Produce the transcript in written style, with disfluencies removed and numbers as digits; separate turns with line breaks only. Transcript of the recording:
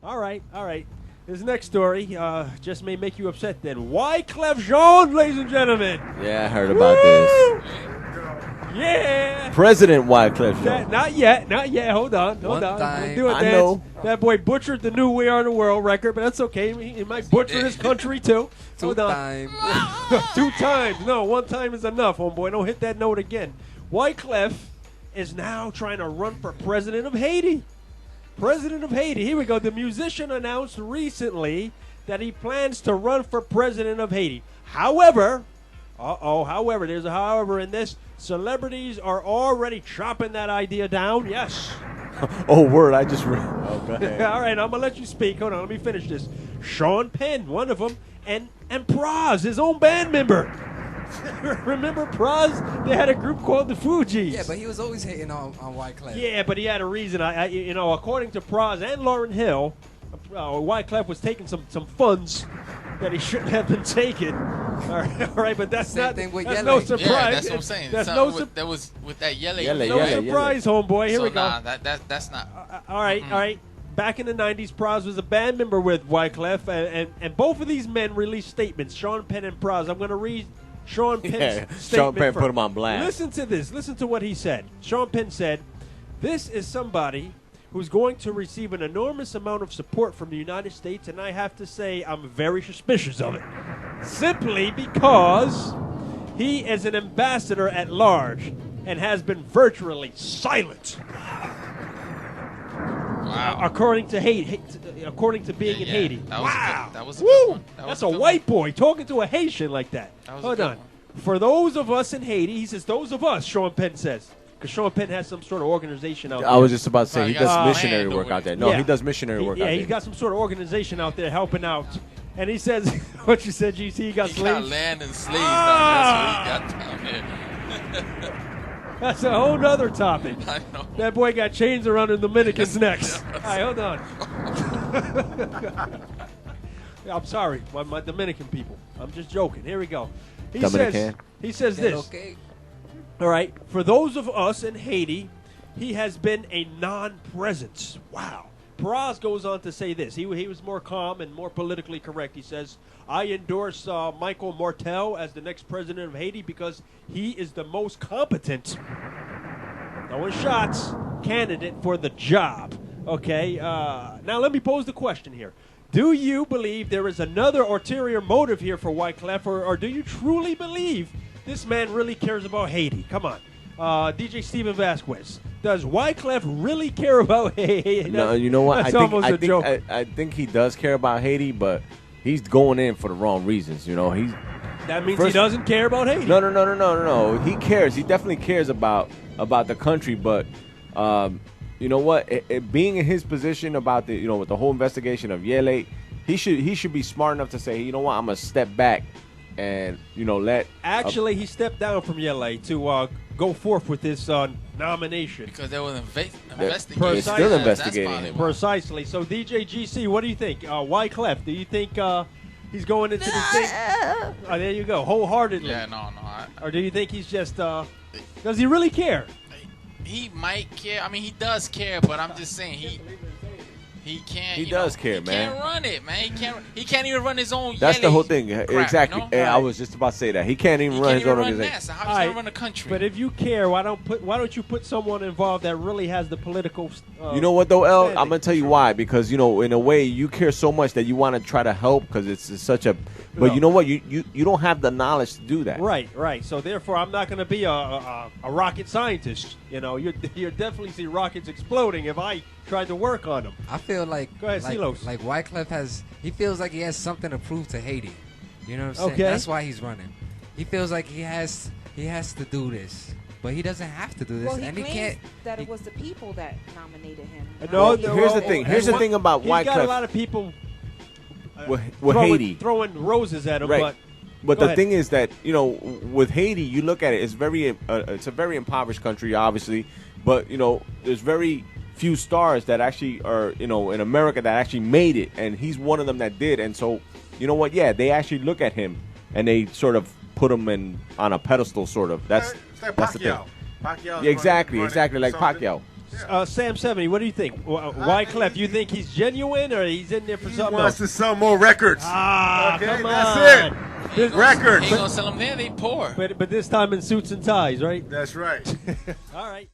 All right. This next story just may make you upset then. Wyclef Jean, ladies and gentlemen.
Yeah, I heard about this.
Yeah.
President Wyclef Jean.
Not yet. Hold on.
One time.
We'll do it,
I know.
That boy butchered the new We Are the World record, but that's okay. He might butcher his country, too. Hold on. 2 times. No, 1 time is enough, homeboy. Don't hit that note again. Wyclef is now trying to run for president of Haiti. President of Haiti. Here we go. The musician announced recently that he plans to run for president of Haiti. However, there's a however in this. Celebrities are already chopping that idea down. Yes.
Oh, word. I just read. Oh, go ahead.
All right, I'm going to let you speak. Hold on. Let me finish this. Sean Penn, one of them, and Praz, his own band member. Remember Praz? They had a group called the Fugees.
Yeah, but he was always hating on Wyclef.
Yeah, but he had a reason. According to Praz and Lauryn Hill, Wyclef was taking some funds that he shouldn't have been taking. All right, but that's
Same thing with
that's
Yele.
no surprise.
Yeah, that's what I'm saying.
That's
that was with that Yele.
No surprise, homeboy. Here we go.
Nah, that's not.
All right. Back in the 90s, Praz was a band member with Wyclef, and both of these men released statements, Sean Penn and Praz. I'm going to read Sean Penn's statement.
Sean Penn put him on blast.
Listen to this. Listen to what he said. Sean Penn said, "This is somebody who's going to receive an enormous amount of support from the United States, and I have to say I'm very suspicious of it. Simply because he is an ambassador at large and has been virtually silent."
Wow.
According to Haiti, according to being in Haiti.
That was a good one.
That's a white boy talking to a Haitian like that. Hold on. For those of us in Haiti, he says, those of us, Sean Penn says. Because Sean Penn has some sort of organization out there.
I was just about to say, he does
got
missionary work out there. No, he does missionary work out there.
Yeah, he's got some sort of organization out there helping out. And he says, what you said, GC, he got slaves?
He got land and slaves. That's what he got down there.
That's a whole nother topic.
I know.
That boy got chains around the Dominicans' necks. All right, hold on. I'm sorry, my Dominican people. I'm just joking. Here we go. He says this.
Okay.
All right. For those of us in Haiti, he has been a non-presence. Wow. Praz goes on to say this. He was more calm and more politically correct. He says, I endorse Michael Martel as the next president of Haiti because he is the most competent, no shots, candidate for the job. Okay. Now let me pose the question here. Do you believe there is another ulterior motive here for Wyclef, or do you truly believe this man really cares about Haiti? Come on. DJ STEVE VAZQUEZ. Does Wyclef really care about Haiti?
No, you know what?
I
think he does care about Haiti, but he's going in for the wrong reasons. You know,
that means he doesn't care about Haiti.
No. He cares. He definitely cares about the country, but you know what? Being in his position about the with the whole investigation of Yele, he should be smart enough to say, you know what, I'm gonna step back and let.
Actually, he stepped down from Yele to go forth with this nomination
because they were investigating.
They're still investigating him.
Precisely. So, DJ GC, what do you think? Wyclef, do you think he's going into this thing? Oh, there you go, wholeheartedly.
Yeah, no.
Or do you think he's just? Does he really care?
He might care. I mean, he does care, but I'm just saying he can't.
He does care, man.
He can't run it, man. He can't even run his own.
That's the whole thing.
Crap,
exactly. I was just about to say that he can't even run his own organization.
So how he's gonna run the country?
But if you care, why don't you put someone involved that really has the political?
You know what though, L? I'm gonna tell you why. Because in a way, you care so much that you want to try to help because it's such a. But you know what? You don't have the knowledge to do that.
Right. So therefore, I'm not going to be a rocket scientist. You definitely see rockets exploding if I tried to work on them.
I feel like
go ahead, Silos.
Like Wyclef he feels like he has something to prove to Haiti. You know what I'm saying?
Okay.
That's why he's running. He feels like he has to do this. But he doesn't have to do this,
well,
and he can't.
That it was the people that nominated him.
No,
here's the thing. Here's the thing about Wyclef.
He's got a lot of people
with Haiti
throwing roses at him,
right. But
the
thing is that with Haiti, you look at it, it's a very impoverished country, obviously. But there's very few stars that actually are in America that actually made it, and he's one of them that did. And so, you know what? Yeah, they actually look at him and they sort of put him on a pedestal, sort of. That's
like
the thing.
Pacquiao.
Yeah, exactly, like Pacquiao.
Sam 70, what do you think? Wyclef, you think he's genuine or he's in there for
He
something
wants
else?
to sell more records.
Okay,
Come
that's
on. It. Records.
Ain't gonna sell them there. They poor.
But this time in suits and ties, right?
That's right.
All right.